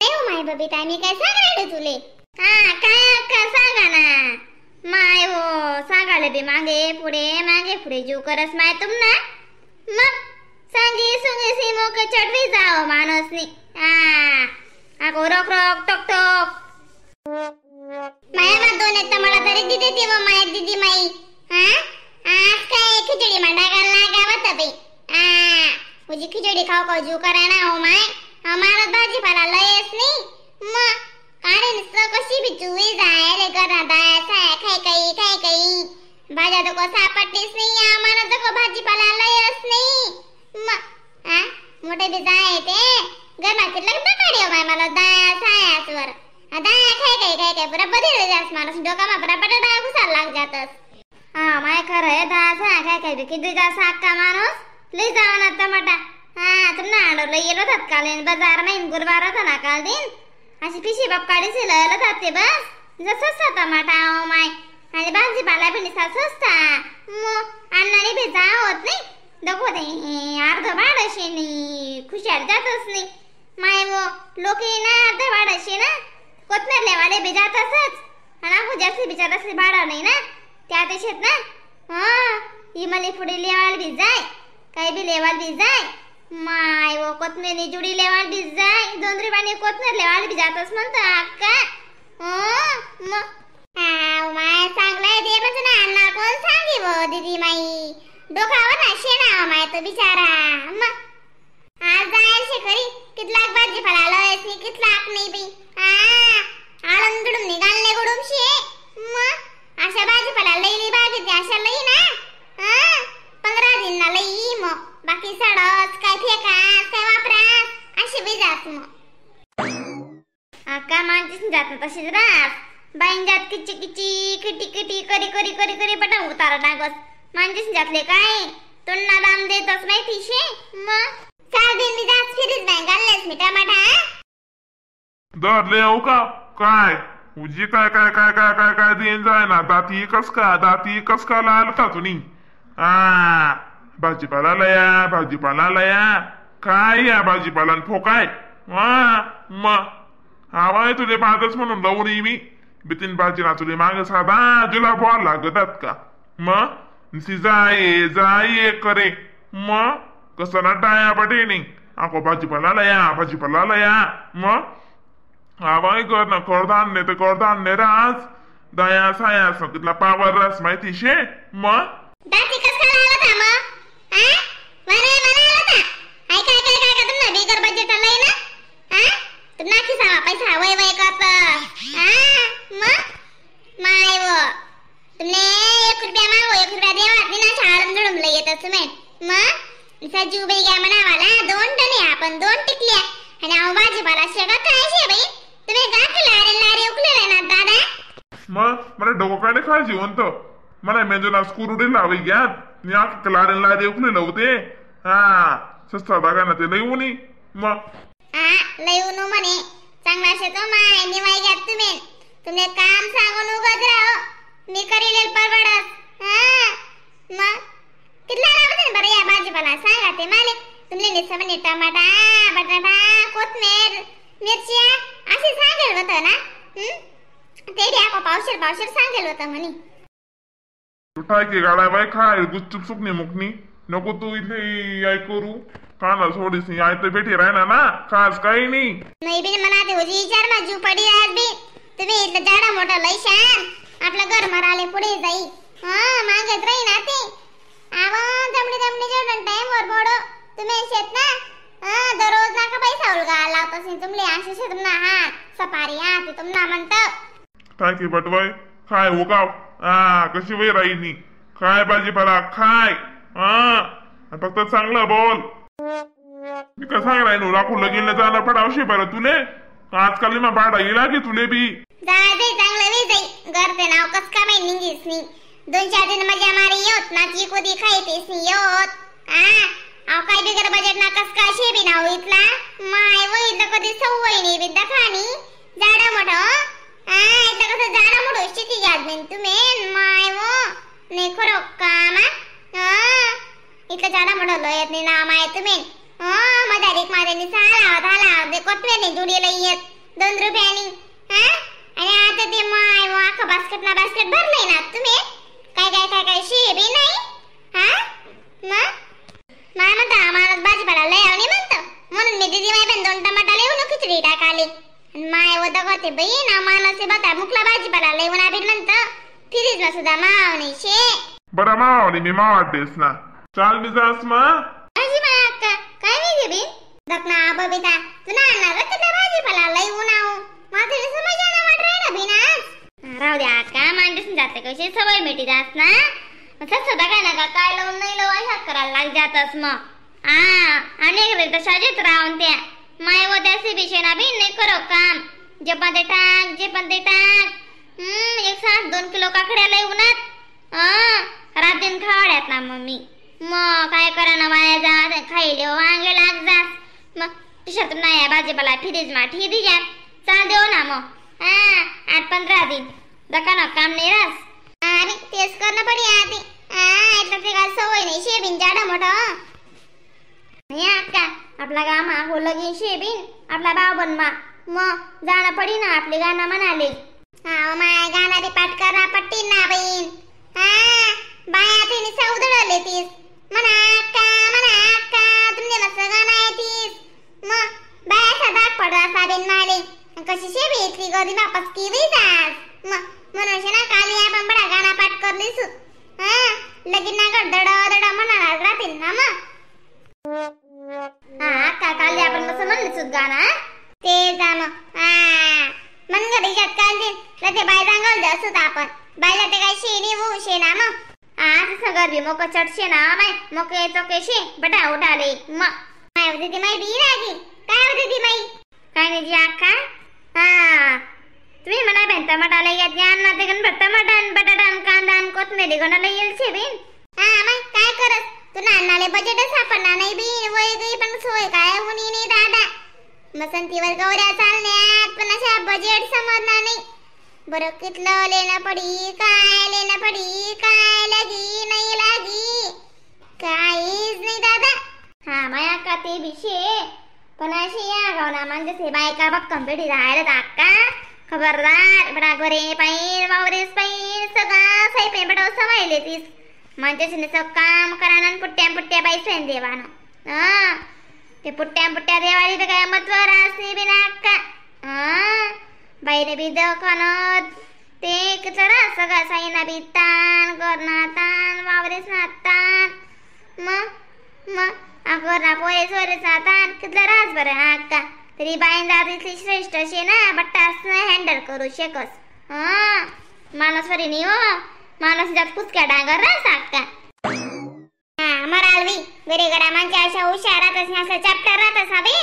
हो माय बबिता मी काय सांगायला तुले हा काय अक्का सांगा ना माय हो सांगायला बी मागे पुढे जीव करस माय तुम ना मग सांगी सुंगी सीमो के चढ़वी जाओ मानसनी आको रोक रोक टोक टोक माया दोन येत मला तरी दिदे ती मग माय दीदी माई आज काय खिचडी मांडा घालना गावात बे मुझी खिचडी खाऊ जीव करायना हो माय हमारा भाजीपाला लयच नाही मग काढे नुसतं कशी बी चुई जाय ले करा दाय साय खाय काही भाज्या तो को सापडतेच नाही आम्हाला तो भाजीपाला लयच नाही मग मोठे बी जाय ते गरमाची लगता काढियो माय मला दाय सायासवर दाय खाय पुरा बदल जास माणूस डोकामा पुरा बटाटा घुसायला लाग जातस माय खरं आहे दाय साय खाय किती जास अक्का माणूस लई जावा ना टमाटा तुमना आडवलं गेलो तत्कालीन बाजार नाही गुरुवार होता ना काल दिन अशी पिशी बाप काढी सिलवलं जाते बस जसं टमाटा ओ माय आणि भाजीपाला बी निसा स्वस्त आणणारी बी जा होत नाही दखो ते अर्ध वाढशी नाही खुशाल जातच नाही माय वो लोक ना अर्ध वाढशी ना कोथमेर लेवाले बी जातच आणि आपण जास्ती बिचारासी भाडा नाही ना त्या देशात ना इमली पुढे लेवाल बी जाय काही बी लेवाल बी जाय माय वो कोथमेर जुडी लेवाल बी जाय 2 रुपयाने कोथमेर लेवाल बी जातच म्हणतो अक्का माय चांगलाय दे म्हणजे ना अण्णा कोण सांगी वो दीदी माई डोकावर ना शेणा माय तो बिचारा मग आज जायल शे खरी कितलाक भाजीपाला लयस कितलाक नाही बी आळंदुडून निघालले गुडूम शे मग अशा भाजीपाला लईली भाजी ते अशा लई ना 15 दिन ना लई मग बाकी सडस काय फेकास काय वापरास अशी बी जात मग अक्का माणतीस जात तशीच रास बाईन जात किची किची किटी किटी करी बटा उतारा टाकस माणतीस जातले काय तुन्ना दाम देतच माहिती शे मग 4 दिन मी जात फिरीच नाही घाललेस मी टमाटा दर ले हो का काय उजी काय देन जाय ना दाती कस का लाल का तुनी भाजीपाला लया काय या भाजीपाला फोकाय मग आवाय तुले बादच म्हणून लावून मी बितीन भाजी ना तुले माग साधा जुला बॉल लागतात का मग जाय करे मग कसं ना टाया बटे नाही आको भाजीपाला लया मग आवाय कर ना कडधान ने रास दया साया कितला पावर रस माहिती शे मग दाती कस काय आला था मग वरे आला था काय तुमना बिगर बजेट लई ना तुमना खिसा पैसा वय करत मग माय वो तुमने 1 रुपया मागो 1 रुपया देवा बिना छाडून जुडून लई येतस मग सजू बाई घ्या म्हणावाला 2 टने आपण 2 टिकल्या आणि आव भाजीपाला शेगा काय शे बाई तुम्ही गाठी लारे उकले ना दादा मग मला डोकाने खाय जिवंत मला मेंदूला स्कुरुडे लावी घ्यात या लारे उकले लवते सस्ता दागा ना ते लई उनी मग लई उनु म्हणे चांगला शेतो माय निवाय घ्यात तुम्ही काम सांगून उगत राहो मी करील परवडत मग कितला लागत बरं या भाजीपाला सांगा ते मालिक तुमले निसमने टमाटा बटाटा कोथमेर मिरची असे सांगेल होतं ना ते द्या पावशेर सांगेल होतं म्हणे उठाय की गाडा बाय खाय गुच्चुप सुकनी मुकनी नको तू इथे याय करू काना सोडीस याय तर बेठी राहना ना खास काही नाही बी मना ते होजी विचार मा जीव पडी आज बी तुम्ही इथलं जाडा मोठा लई शान आपलं घर मराले पुढे जाई मागत राही ना ते दमडी जेवण टाइम वर बोडो तुम्ही शेत ना दररोज ना का पैसा उलगा लावतस तुमले असे शेत तुमना सपारी ते तुमना म्हणतं काय की बटवाय खाय हो का कशी वय राहिनी काय भाजीपाला खाय फक्त चांगलं बोल मी का सांग राहिनो राखू लगीन जाणं पडावशे बरं तुले आजकाल मग भाडा येला की तुले बी जाय चांगलं वे जाई घर ते नाव कस का माहिती निघीस नी 2-4 दिन मजा मारी येत ना ची कोदी खायतेस नी येत काय बिगर बजेट ना कस का शे बी नाव इथला माय वो इथं कधी सवय नाही विद्या खाणी जाडा मोठं इथं कसं जाडा मोठं शिकी घ्यात नाही तुम्ही माय वो नाही खरं कामा इथलं जाडा मोठं लोयत नाही ना माय तुम्ही मदारीक माझ्यानी साला दे कोथमेर नाही जुडीला येत 2 रुपयानी हा आणि आता ते माय अख्खा बास्केट भरले ना तुम्ही काय शे बी नाही हा माय म्हणता आम्हाला भाजीपाला लय आवडी म्हणतं म्हणून मी दीदी माय पण 2 टमाटा लेऊन खिचडी टाकाली माय वदक होते बाई ना मानसे बता मुकला भाजीपाला लेऊन आबील म्हणतं फ्रीज ला सुद्धा मावणी शे बरं मावली मी मावतेस ना चाल मी जास मा भाजी मा अक्का काय नाही बी दकना बबिता तुना आणणार तिथला भाजीपाला लेऊन आव माझे समज ना वाट रे ना बिनाच राहू दे अक्का मांडीस जाते कशी सवय मिटी जास ना असं सदा काय ना काय लावून नाही लावा ह्या करायला लाग जातस मग अनेक रे तशाच राहून त्या माय व त्याचे बिशेना बी नाही करो काम जे पण ते टाक एक साथ 2 किलो काकड्या लय उन्हात रात्रीन खावाड्यात ना मम्मी मग काय करा ना वाया जा खायले वांगे लाग जास मग तिशात नाही भाजीपाला फ्रीज मा ठेवी द्या चाल देऊ ना मग 8-15 दिन दकाना काम नाही रास अरे तेच करणं पडी आधी इथलं ते काय सवय नाही शेबीन जाडा मोठं या का आपला गामा हो लगी शेबीन आपला भाव बनवा मग जाणं पडी ना आपले गाणं म्हणाले माय गाणं बी पाठ करा पट्टी ना बहीण बाया तिने सौदळले तीस म्हणा अक्का तुमचे मस्त गाणं आहे तीस मग बायाचा दाग पडला साबीन माले कशी शेबी इथली गदी वापस की जास मग म्हणून ना काली आपण बडा गाणं पाठ करली सु लगीन ना दड म्हणाला राहतील ना मग अक्का काली आपण कसं म्हणले सुत गाणं ते जा मग मन घरी जात काल दिन ते बाय सांगल जसत आपण बायला ते काय शेनी वो शेना मग आज सगळं बी मोक चटशे ना माय मोके चोकेशे बटा उठाले मग माय होती ती माई बी रागी काय होती ती माई काय नाही जी अक्का तुम्ही म्हणा बेन टमाटा लई घेतली अन्ना ते गण टमाटा बटाटा कांदा कोथमिरी गण लई येल छे बेन माय काय करस तुला अन्नाले बजेट सापडणार नाही बी वय गई पण सोय काय होणी नाही दादा मसंतीवर गौऱ्या चालण्यात पण अशा बजेट समजणार नाही बरं कितलं लेणं पडी काय लगी नाही लागी काहीच नाही दादा माया का ते विषय पण अशी या गावना म्हणजे बायका भक्कम पेढी राहायला अक्का खबरदार बडा गोरे पाहिन वावरेस पाहिन सगळं साईपे बडा समायले तीस म्हणजे काम करानं पुट्ट्या बाई सेन देवानं ते पुट्ट्या देवाली बी काय महत्व राहते बिना अक्का बाईने बी दखनत ते चढा सगळा साईना बी तान करना तान वावरेस ना तान मग अगोर ना पोरे सोरेस ना तान कितला राहस बरं अक्का तरी बाईन जातीतली श्रेष्ठ शे ना बट्टास हँडल करू शकस मानसवरी नाही हो मानस जात कुचक्या डांगर राहस अक्का मरालवी वेरेगडा म्हणजे अशा हुशार राहतस असं चॅप्टर राहतस हा बे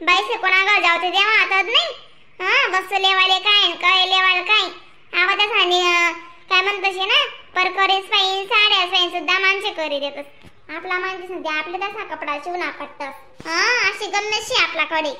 बाईसे कोणाकडे जाऊ ते तेव्हा आतात नाही बस लेवाले काय लेवाल काय आवाजात आणि काय म्हणतसे ना परकरेस पाहिन साड्या पाहिन सुद्धा माणसे करी देतस आपला माणसे सध्या आपले तसा कपडा शिवना पडतस अशी गन्नशी आपल्याकडे